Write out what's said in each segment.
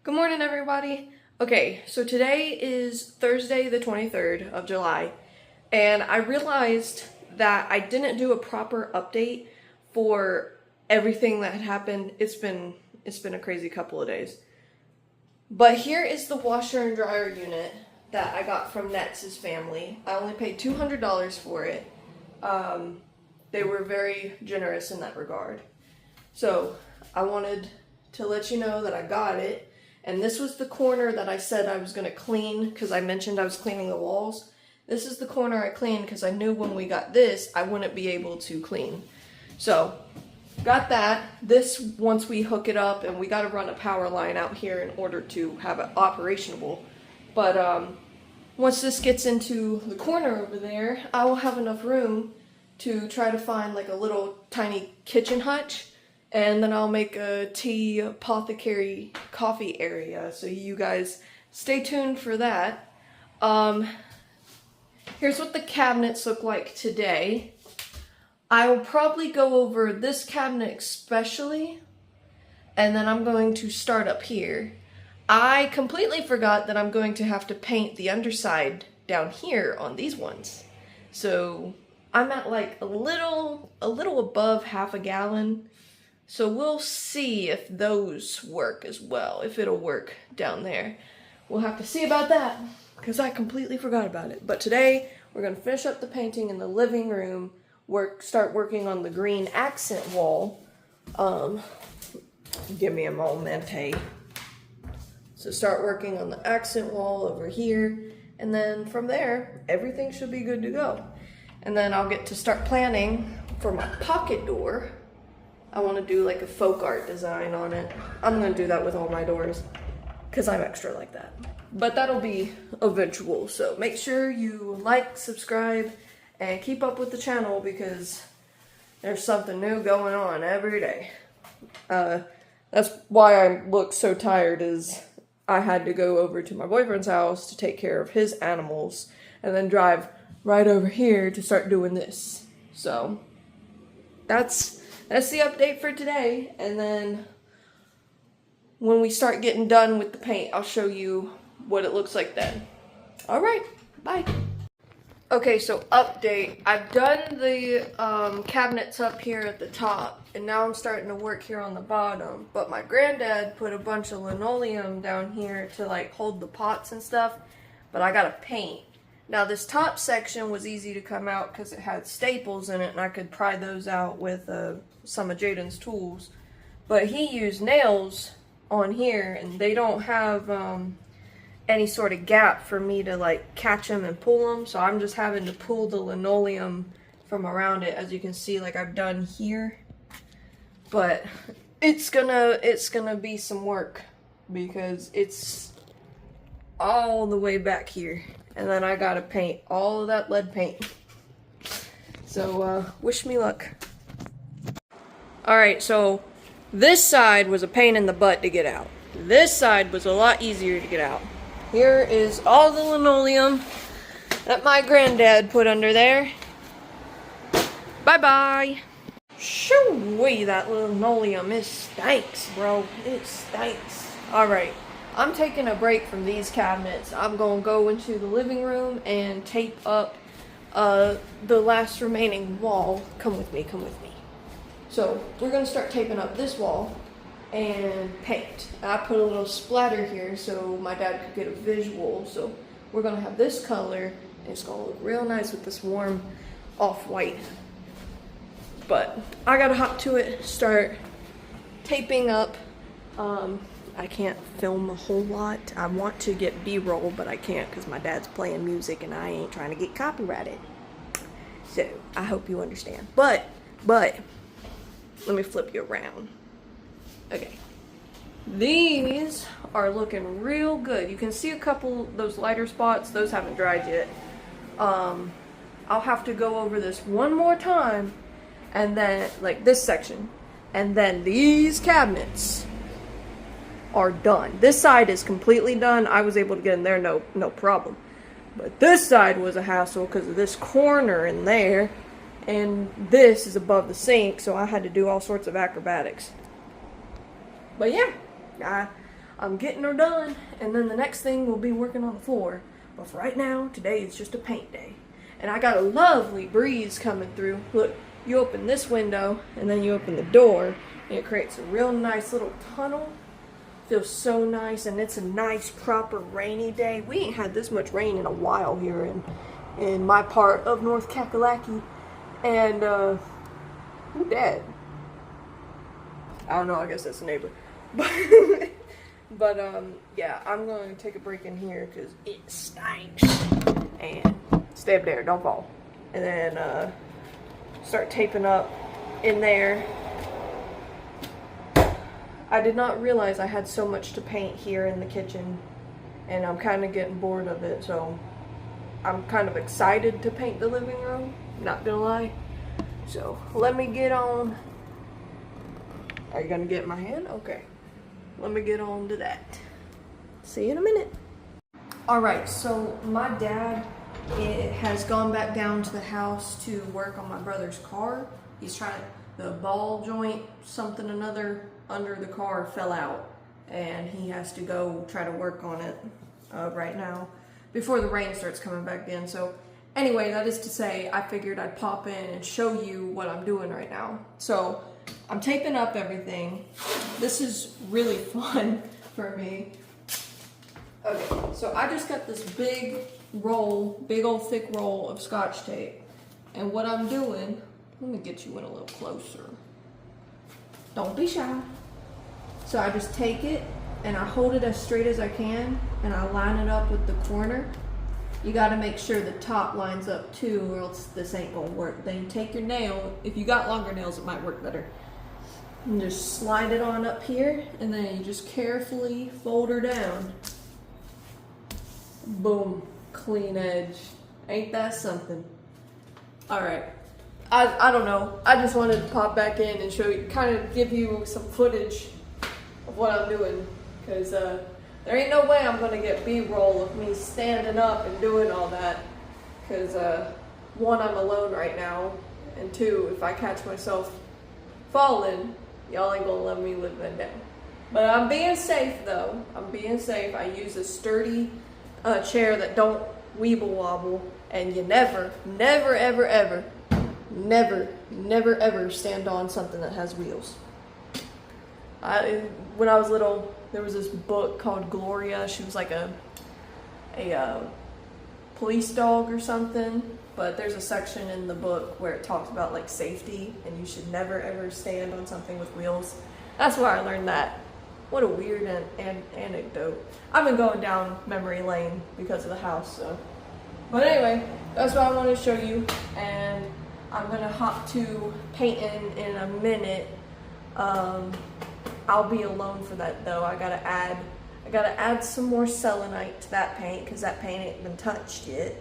Good morning, everybody. Okay, so today is Thursday, the 23rd of July, and I realized that I didn't do a proper update for everything that had happened. It's been a crazy couple of days. But here is the washer and dryer unit that I got from Netz's family. I only paid $200 for it. They were very generous in that regard. So I wanted to let you know that I got it. And this was the corner that I said I was going to clean because I mentioned I was cleaning the walls. This is the corner I cleaned because I knew when we got this, I wouldn't be able to clean. So, got that. This, once we hook it up, and we got to run a power line out here in order to have it operational. But once this gets into the corner over there, I will have enough room to try to find like a little tiny kitchen hutch. And then I'll make a tea apothecary coffee area. So you guys stay tuned for that. Here's what the cabinets look like today. I will probably go over this cabinet especially. And then I'm going to start up here. I completely forgot that I'm going to have to paint the underside down here on these ones. So I'm at like a little above half a gallon. So we'll see if those work as well, if it'll work down there. We'll have to see about that, because I completely forgot about it. But today, we're going to finish up the painting in the living room, start working on the green accent wall. Give me a moment. So start working on the accent wall over here, and then from there, everything should be good to go. And then I'll get to start planning for my pocket door. I want to do like a folk art design on it. I'm going to do that with all my doors because I'm extra like that. But that'll be eventual. So make sure you like, subscribe, and keep up with the channel because there's something new going on every day. That's why I look so tired, is I had to go over to my boyfriend's house to take care of his animals and then drive right over here to start doing this. So that's the update for today, and then when we start getting done with the paint, I'll show you what it looks like then. Alright, bye. Okay, so update. I've done the cabinets up here at the top, and now I'm starting to work here on the bottom, but my granddad put a bunch of linoleum down here to like hold the pots and stuff, but I gotta paint. Now this top section was easy to come out because it had staples in it and I could pry those out with some of Jaden's tools. But he used nails on here and they don't have any sort of gap for me to like catch them and pull them. So I'm just having to pull the linoleum from around it, as you can see like I've done here. But it's gonna be some work because it's all the way back here. And then I gotta paint all of that lead paint. So, wish me luck. Alright, so this side was a pain in the butt to get out. This side was a lot easier to get out. Here is all the linoleum that my granddad put under there. Bye-bye. Shoo-wee, that linoleum, it stinks, bro. It stinks. Alright. I'm taking a break from these cabinets. I'm going to go into the living room and tape up the last remaining wall. Come with me, come with me. So, we're going to start taping up this wall and paint. I put a little splatter here so my dad could get a visual. So, we're going to have this color. And it's going to look real nice with this warm off-white. But, I got to hop to it, start taping up. I can't film a whole lot. I want to get B-roll, but I can't because my dad's playing music and I ain't trying to get copyrighted. So, I hope you understand. But, let me flip you around. Okay. These are looking real good. You can see a couple of those lighter spots. Those haven't dried yet. I'll have to go over this one more time and then, like this section. And then these cabinets are done. This side is completely done. I was able to get in there no problem. But this side was a hassle because of this corner in there. And this is above the sink, so I had to do all sorts of acrobatics. But yeah, I'm getting her done, and then the next thing we'll be working on the floor. But for right now, today is just a paint day. And I got a lovely breeze coming through. Look, you open this window, and then you open the door, and it creates a real nice little tunnel. Feels so nice, and it's a nice, proper rainy day. We ain't had this much rain in a while here in my part of North Kakalaki. And, who dead? I don't know, I guess that's a neighbor. But, yeah, I'm going to take a break in here because it stinks. And stay up there, don't fall. And then, start taping up in there. I did not realize I had so much to paint here in the kitchen, and I'm kind of getting bored of it, so I'm kind of excited to paint the living room, not gonna lie. So let me get on. Are you gonna get my hand? Okay. Let me get on to that. See you in a minute. Alright, so my dad has gone back down to the house to work on my brother's car. He's trying the ball joint, something another, under the car fell out, and he has to go try to work on it right now before the rain starts coming back in. So anyway, that is to say, I figured I'd pop in and show you what I'm doing right now. So I'm taping up everything. This is really fun for me. Okay, so I just got this big old thick roll of Scotch tape, and what I'm doing, let me get you in a little closer. Don't be shy. So I just take it and I hold it as straight as I can, and I line it up with the corner. You gotta make sure the top lines up too, or else this ain't gonna work. Then you take your nail, if you got longer nails it might work better. And just slide it on up here, and then you just carefully fold her down. Boom, clean edge. Ain't that something? Alright. I don't know. I just wanted to pop back in and show you, kind of give you some footage of what I'm doing. Because there ain't no way I'm going to get B-roll of me standing up and doing all that. Because one, I'm alone right now. And two, if I catch myself falling, y'all ain't going to let me live that down. But I'm being safe though. I'm being safe. I use a sturdy chair that don't weeble wobble. And you never, ever stand on something that has wheels. When I was little, there was this book called Gloria. She was like a police dog or something, but there's a section in the book where it talks about like safety, and you should never ever stand on something with wheels. That's where I learned that. What a weird anecdote. I've been going down memory lane because of the house, so. But anyway, that's what I wanted to show you, and I'm gonna hop to painting in a minute. I'll be alone for that though. I gotta add some more selenite to that paint, because that paint ain't been touched yet.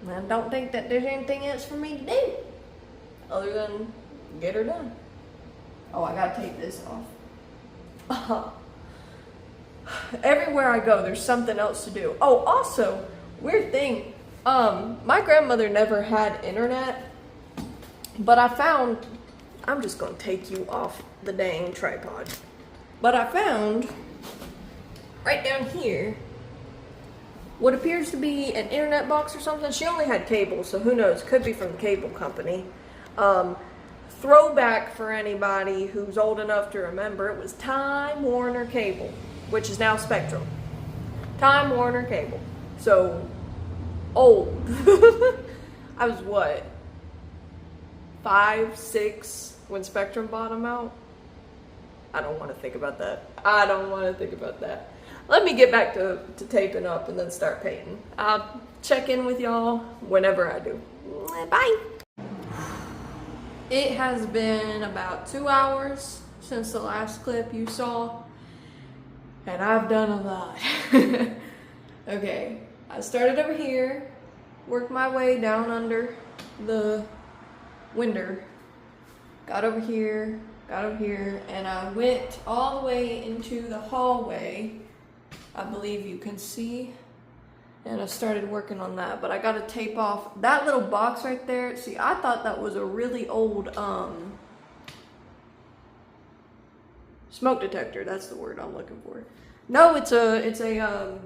And I don't think that there's anything else for me to do other than get her done. Oh, I gotta take this off. Everywhere I go, there's something else to do. Oh, also, weird thing. My grandmother never had internet, but I found, I'm just gonna take you off the dang tripod. But I found, right down here, what appears to be an internet box or something. She only had cable, so who knows, could be from the cable company. Throwback for anybody who's old enough to remember, it was Time Warner Cable, which is now Spectrum. Time Warner Cable. So, old. I was what? 5, 6 when Spectrum bought them out? I don't want to think about that. Let me get back to taping up and then start painting. I'll check in with y'all whenever I do. Bye! It has been about 2 hours since the last clip you saw, and I've done a lot. Okay, I started over here, worked my way down under the window, got over here, and I went all the way into the hallway, I believe you can see, and I started working on that, but I gotta tape off that little box right there. See, I thought that was a really old, Smoke detector, that's the word I'm looking for. No, it's a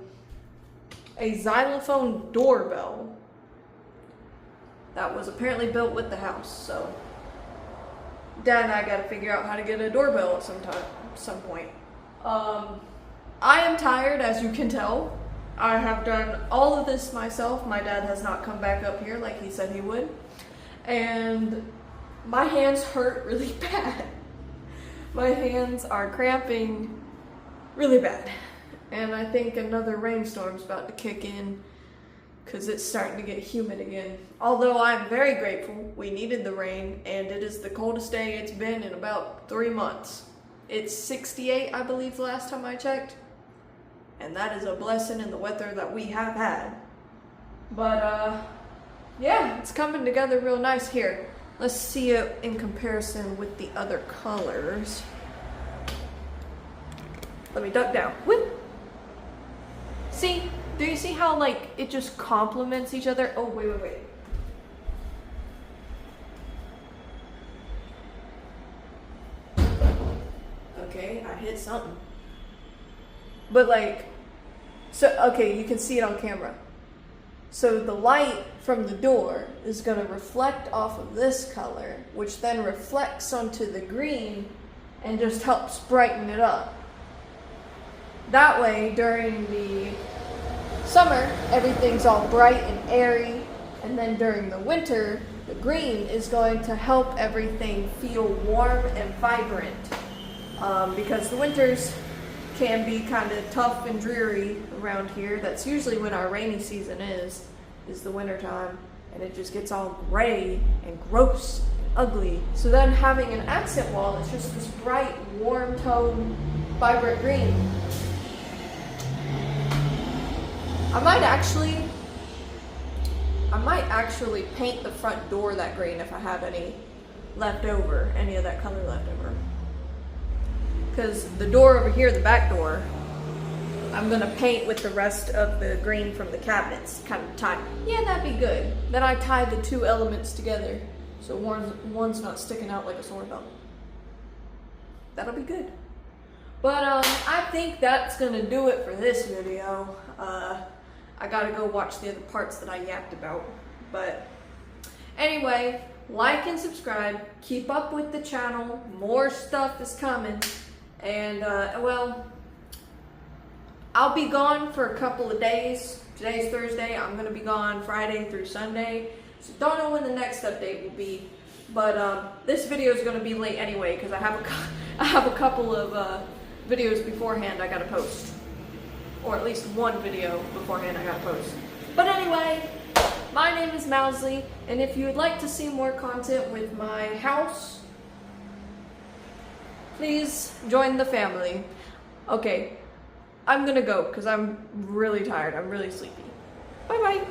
xylophone doorbell that was apparently built with the house. So Dad and I got to figure out how to get a doorbell at some point. I am tired, as you can tell. I have done all of this myself. My dad has not come back up here like he said he would. And my hands hurt really bad. My hands are cramping really bad. And I think another rainstorm's about to kick in because it's starting to get humid again. Although I'm very grateful we needed the rain, and it is the coldest day it's been in about 3 months. It's 68, I believe, the last time I checked. And that is a blessing in the weather that we have had. But, yeah, it's coming together real nice here. Let's see it in comparison with the other colors. Let me duck down. Whoop! See? Do you see how, like, it just complements each other? Oh, wait. Okay, I hit something. But, like, so, okay, you can see it on camera. So the light from the door is going to reflect off of this color, which then reflects onto the green and just helps brighten it up. That way, during the summer, everything's all bright and airy, and then during the winter, the green is going to help everything feel warm and vibrant. Because the winters can be kind of tough and dreary around here. That's usually when our rainy season is the winter time, and it just gets all gray and gross and ugly. So then having an accent wall that's just this bright, warm tone, vibrant green. I might actually paint the front door that green if I have any of that color left over. Because the door over here, the back door, I'm gonna paint with the rest of the green from the cabinets, kind of tie. Yeah, that'd be good. Then I tie the two elements together, so one's not sticking out like a sore thumb. That'll be good. But I think that's gonna do it for this video. I gotta go watch the other parts that I yapped about. But anyway, like and subscribe. Keep up with the channel. More stuff is coming. And, well, I'll be gone for a couple of days. Today's Thursday. I'm going to be gone Friday through Sunday. So don't know when the next update will be. But this video is going to be late anyway because I have a couple of videos beforehand I got to post. Or at least one video beforehand I got to post. But anyway, my name is Mousley. And if you would like to see more content with my house, please join the family. Okay, I'm gonna go because I'm really tired. I'm really sleepy. Bye-bye.